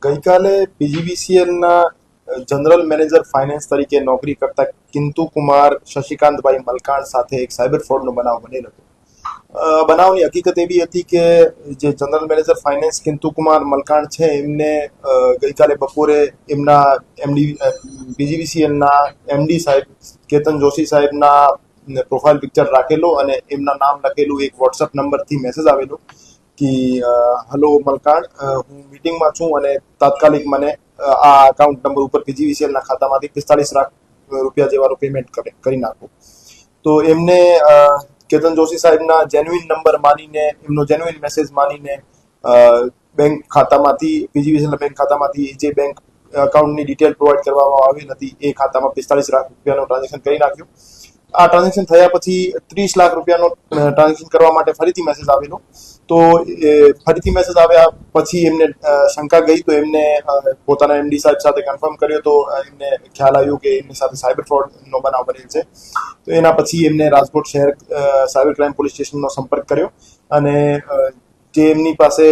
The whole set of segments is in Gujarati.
ગઈકાલે પીજીવીસીએલના જનરલ મેનેજર ફાઇનાન્સ તરીકે નોકરી કરતા કિંતુ કુમાર શશિકાંતભાઈ મલકાણ સાથે એક સાયબર ફ્રોડનો બનાવ બનેલ હતો. બનાવની હકીકત એવી હતી કે જે જનરલ મેનેજર ફાઇનાન્સ કિંતુ કુમાર મલકાણ છે એમને ગઈકાલે બપોરે એમના પીજીવીસીએલના એમડી સાહેબ કેતન જોશી સાહેબના પ્રોફાઇલ પિક્ચર રાખેલો અને એમના નામ લખેલું એક વોટ્સઅપ નંબરથી મેસેજ આવેલો કે હલો મલકાણ, હું મીટિંગમાં છું અને તાત્કાલિક મને આ અકાઉન્ટ નંબર ઉપર પીજીવીસીએલના ખાતામાંથી 45 લાખ રૂપિયા જેવાનું પેમેન્ટ કરી નાખો. તો એમને કેતન જોશી સાહેબના જેન્યુઇન નંબર માનીને, એમનો જેન્યુઇન મેસેજ માનીને બેંક ખાતામાંથી, પીજીવીસીએલના બેંક ખાતામાંથી જે બેંક અકાઉન્ટની ડિટેલ પ્રોવાઈડ કરવામાં આવેલ હતી એ ખાતામાં 45 લાખ રૂપિયાનું ટ્રાન્ઝેક્શન કરી નાખ્યું. આ ટ્રાન્ઝેક્શન થયા પછી 30 લાખ રૂપિયાનો ટ્રાન્ઝેક્શન કરવા માટે ફરીથી મેસેજ આવેલો. તો ફરીથી મેસેજ આવ્યા પછી એમને શંકા ગઈ, તો એમને પોતાના એમડી સાહેબ સાથે કન્ફર્મ કર્યો. તો એમને ખ્યાલ આવ્યો કે એમની સાથે સાયબર ફ્રોડનો બનાવ બનેલ છે. તો એના પછી એમને રાજકોટ શહેર સાયબર ક્રાઇમ પોલીસ સ્ટેશનનો સંપર્ક કર્યો અને જે એમની પાસે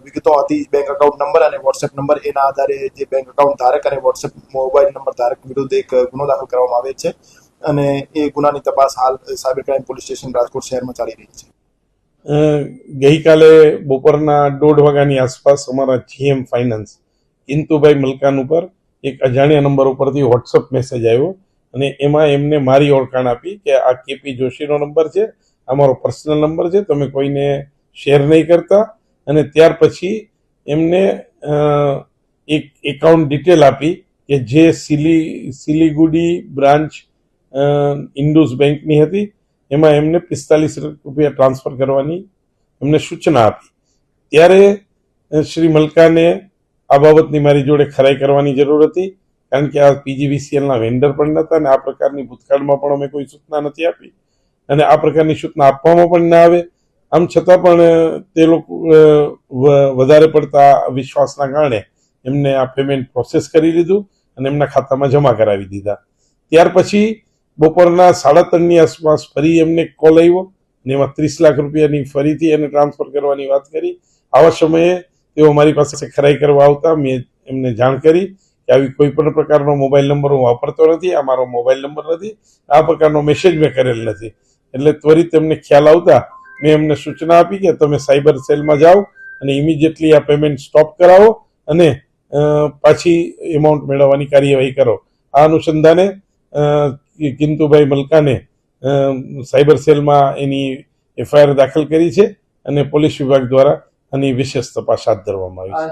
વિગતો હતી, બેંક અકાઉન્ટ નંબર અને વોટ્સએપ નંબર, એના આધારે જે બેંક અકાઉન્ટ ધારક અને વોટ્સએપ મોબાઈલ નંબર ધારક વિરુદ્ધ એક ગુનો દાખલ કરવામાં આવે છે અને એ ગુનાની તપાસ હાલ cyber crime police station Rajkot શહેરમાં ચાલી રહી છે. ગઈકાલે બપોરના 1:30 વાગ્યાની આસપાસ અમારા જીએમ ફાઇનાન્સ કિંતુભાઈ મલકાન ઉપર એક અજાણ્યા નંબર ઉપરથી વોટ્સઅપ મેસેજ આવ્યો અને એમાં એમને મારી ઓળખાણ આપી કે આ કેપી જોશીનો નંબર છે, આ મારો પર્સનલ નંબર છે, તમે કોઈને શેર નહીં કરતા. અને ત્યાર પછી એમને એક એકાઉન્ટ ડિટેલ આપી કે જે સિલીગુડી બ્રાન્ચ ઇન્ડુસ બેંકની હતી. એમાં એમને 45 રૂપિયા ટ્રાન્સફર કરવાની એમને સૂચના આપી. ત્યારે શ્રી મલકાને આ બાબતની મારી જોડે ખરાઈ કરવાની જરૂર હતી, કારણ કે આ પીજીવીસીએલના વેન્ડર પણ નહોતા અને આ પ્રકારની ભૂતકાળમાં પણ અમે કોઈ સૂચના નથી આપી અને આ પ્રકારની સૂચના આપવામાં પણ ના આવે. આમ છતાં પણ તે લોકો વધારે પડતા વિશ્વાસના કારણે એમને આ પેમેન્ટ પ્રોસેસ કરી લીધું અને એમના ખાતામાં જમા કરાવી દીધા. ત્યાર પછી બપોરના 3:30ની આસપાસ ફરી એમને કોલ આવ્યો અને એમાં 30 લાખ રૂપિયાની ફરીથી એને ટ્રાન્સફર કરવાની વાત કરી. આવા સમયે તેઓ મારી પાસે ખરાઈ કરવા આવતા મેં એમને જાણ કરી કે આવી કોઈ પણ પ્રકારનો મોબાઈલ નંબર હું વાપરતો નથી, આ મારો મોબાઈલ નંબર નથી, આ પ્રકારનો મેસેજ મેં કરેલ નથી. એટલે ત્વરિત એમને ખ્યાલ આવતા મેં એમને સૂચના આપી કે તમે સાયબર સેલમાં જાઓ અને ઇમિડિયેટલી આ પેમેન્ટ સ્ટોપ કરાવો અને પાછી એમાઉન્ટ મેળવવાની કાર્યવાહી કરો. આ અનુસંધાને કિંતુભાઈ મલકાને સાયબર સેલમાં એની એફઆઈઆર દાખલ કરી છે અને પોલીસ વિભાગ દ્વારા આની વિશેષ તપાસ હાથ ધરવામાં આવી છે.